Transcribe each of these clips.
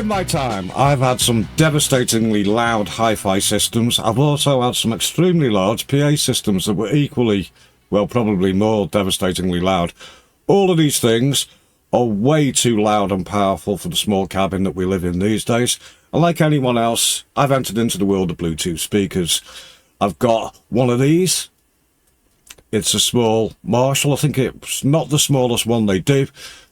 In my time, I've had some devastatingly loud hi-fi systems. I've also had some extremely large PA systems that were equally, well, probably more devastatingly loud. All of these things are way too loud and powerful for the small cabin that we live in these days. And like anyone else, I've entered into the world of Bluetooth speakers. I've got one of these. It's a small Marshall. I think it's not the smallest one they do,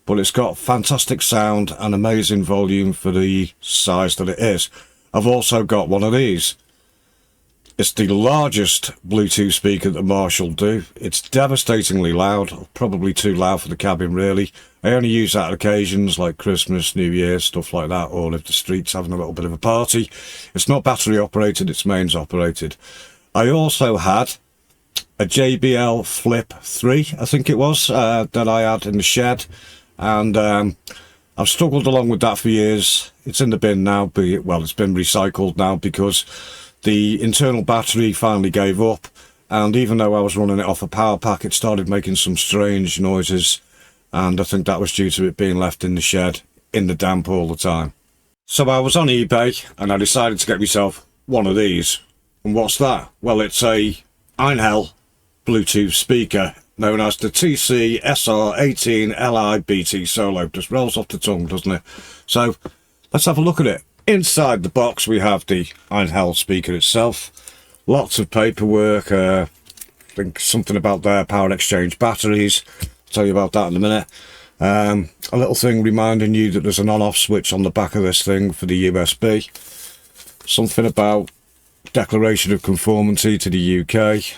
but it's got fantastic sound and amazing volume for the size that it is. I've also got one of these. It's the largest Bluetooth speaker that Marshall do. It's devastatingly loud, probably too loud for the cabin really. I only use that on occasions like Christmas, New Year, stuff like that, or if the street's having a little bit of a party. It's not battery operated, it's mains operated. I also had a JBL Flip 3, I think it was, that I had in the shed. And I've struggled along with that for years. It's in the bin now, well, it's been recycled now because the internal battery finally gave up. And even though I was running it off a power pack, it started making some strange noises. And I think that was due to it being left in the shed in the damp all the time. So I was on eBay and I decided to get myself one of these. And what's that? Well, it's a Einhell Bluetooth speaker known as the TC SR18 LI Solo. Just rolls off the tongue, doesn't it? So let's have a look at it. Inside the box we have the Einhell speaker itself. Lots of paperwork. I think something about their power exchange batteries. I'll tell you about that in a minute. A little thing reminding you that there's an on-off switch on the back of this thing for the USB. Something about declaration of conformity to the UK.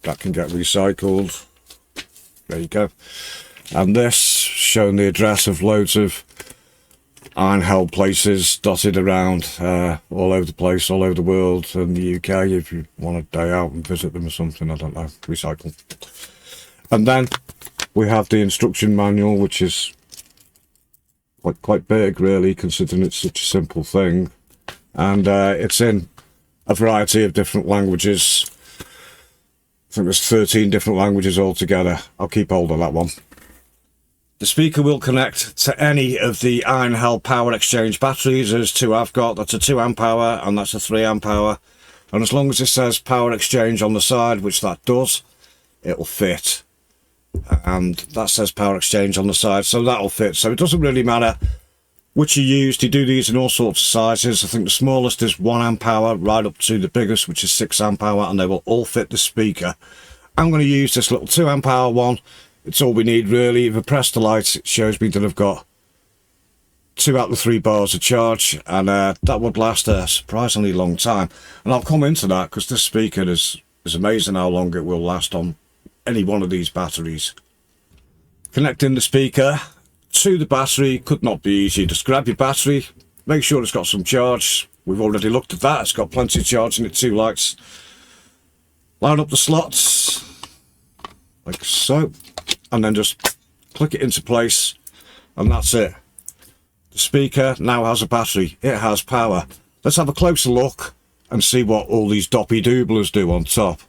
That can get recycled. There you go. And this showing the address of loads of Einhell places dotted around all over the place, all over the world and the UK if you want a day out and visit them or something, I don't know, recycle. And then we have the instruction manual, which is quite big really, considering it's such a simple thing. And it's in a variety of different languages. I think there's 13 different languages altogether. I'll keep hold of that one. The speaker will connect to any of the Einhell power exchange batteries. There's two I've got. That's a 2 amp hour and that's a 3 amp hour. And as long as it says power exchange on the side, which that does, it'll fit. And that says power exchange on the side, so that'll fit. So it doesn't really matter which you use. You do these in all sorts of sizes. I think the smallest is 1 amp hour right up to the biggest, which is 6 amp hour, and they will all fit the speaker. I'm going to use this little 2 amp hour one. It's all we need really. If I press the light, it shows me that I've got 2 out of the 3 bars of charge, and that would last a surprisingly long time. And I'll come into that because this speaker is amazing how long it will last on any one of these batteries. Connecting the speaker to the battery could not be easy. Just grab your battery, make sure it's got some charge. We've already looked at that. It's got plenty of charge in it, 2 lights. Line up the slots like so, and then just click it into place, and that's it. The speaker now has a battery. It has power. Let's have a closer look and see what all these doppy dooblers do on top.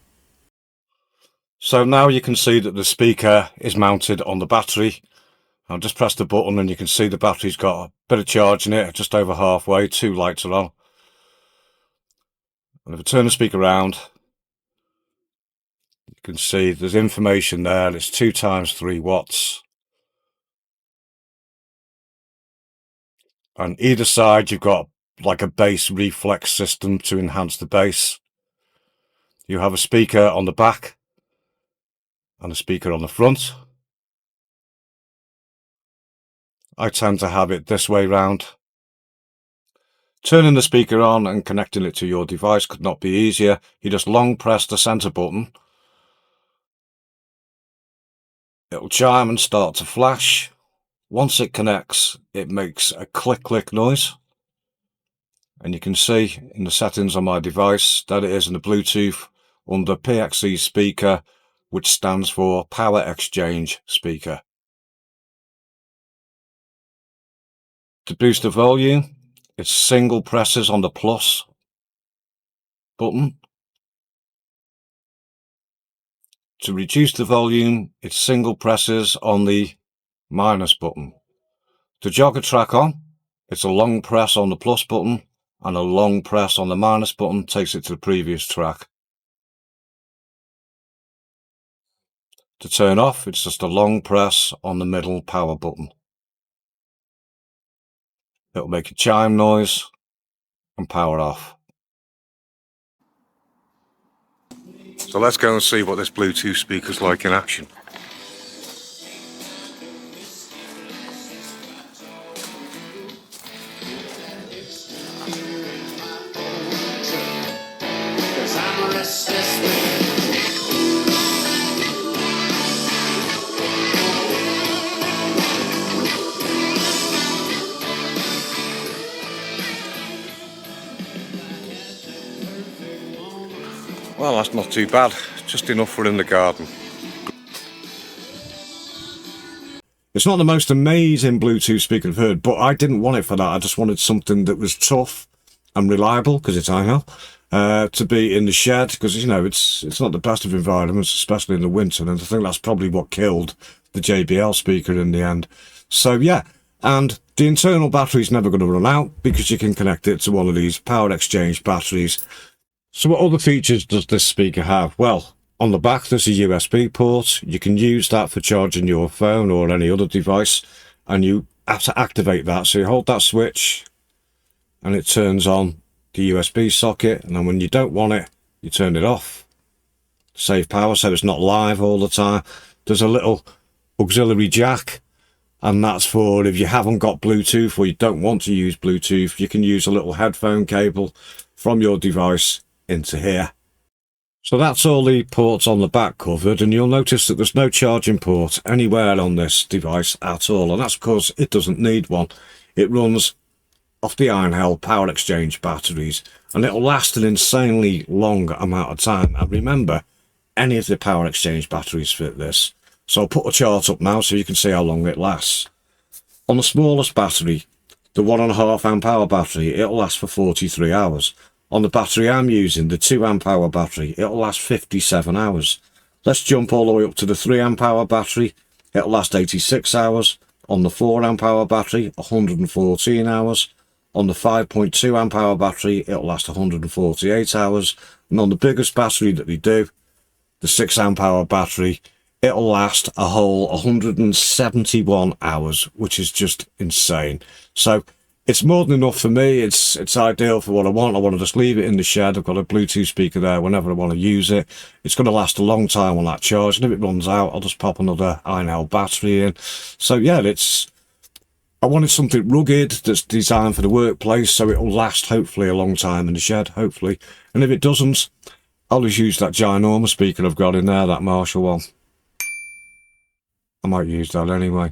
So now you can see that the speaker is mounted on the battery. I'll just press the button and you can see the battery's got a bit of charge in it, just over halfway. 2 lights are on. And if I turn the speaker around, you can see there's information there. It's 2 times 3 watts. On either side you've got like a bass reflex system to enhance the bass. You have a speaker on the back and a speaker on the front. I tend to have it this way round. Turning the speaker on and connecting it to your device could not be easier. You just long press the center button. It'll chime and start to flash. Once it connects, it makes a click noise. And you can see in the settings on my device that it is in the Bluetooth under PXE speaker, which stands for Power Exchange Speaker. To boost the volume, it's single presses on the plus button. To reduce the volume, it's single presses on the minus button. To jog a track on, It's a long press on the plus button and a long press on the minus button takes it to the previous track. To turn off, it's just a long press on the middle power button. It'll make a chime noise and power off. So let's go and see what this Bluetooth speaker's like in action. Well, that's not too bad, just enough for in the garden. It's not the most amazing Bluetooth speaker I've heard, but I didn't want it for that. I just wanted something that was tough and reliable, because it's Einhell, to be in the shed, because, you know, it's not the best of environments, especially in the winter, and I think that's probably what killed the JBL speaker in the end. So, yeah, and the internal battery's never going to run out, because you can connect it to one of these power exchange batteries. So what other features does this speaker have? Well, on the back there's a USB port. You can use that for charging your phone or any other device, and you have to activate that. So you hold that switch and it turns on the USB socket, and then when you don't want it, you turn it off. Save power so it's not live all the time. There's a little auxiliary jack, and that's for if you haven't got Bluetooth or you don't want to use Bluetooth, you can use a little headphone cable from your device into here. So that's all the ports on the back covered, and you'll notice that there's no charging port anywhere on this device at all, and that's because it doesn't need one. It runs off the Einhell power exchange batteries, and it'll last an insanely long amount of time. And remember, any of the power exchange batteries fit this. So I'll put a chart up now so you can see how long it lasts. On the smallest battery, the 1.5 amp hour battery, it'll last for 43 hours. On the battery I'm using, the 2 amp hour battery, it'll last 57 hours. Let's jump all the way up to the 3 amp hour battery. It'll last 86 hours. On the 4 amp hour battery, 114 hours. On the 5.2 amp hour battery, it'll last 148 hours. And on the biggest battery that they do, the 6 amp hour battery, it'll last a whole 171 hours, which is just insane. So it's more than enough for me. It's ideal for what I want. I want to just leave it in the shed. I've got a Bluetooth speaker there whenever I want to use it. It's going to last a long time on that charge, and if it runs out, I'll just pop another Einhell battery in. So yeah, I wanted something rugged that's designed for the workplace, so it'll last hopefully a long time in the shed, hopefully. And if it doesn't, I'll just use that ginormous speaker I've got in there, that Marshall one. I might use that anyway.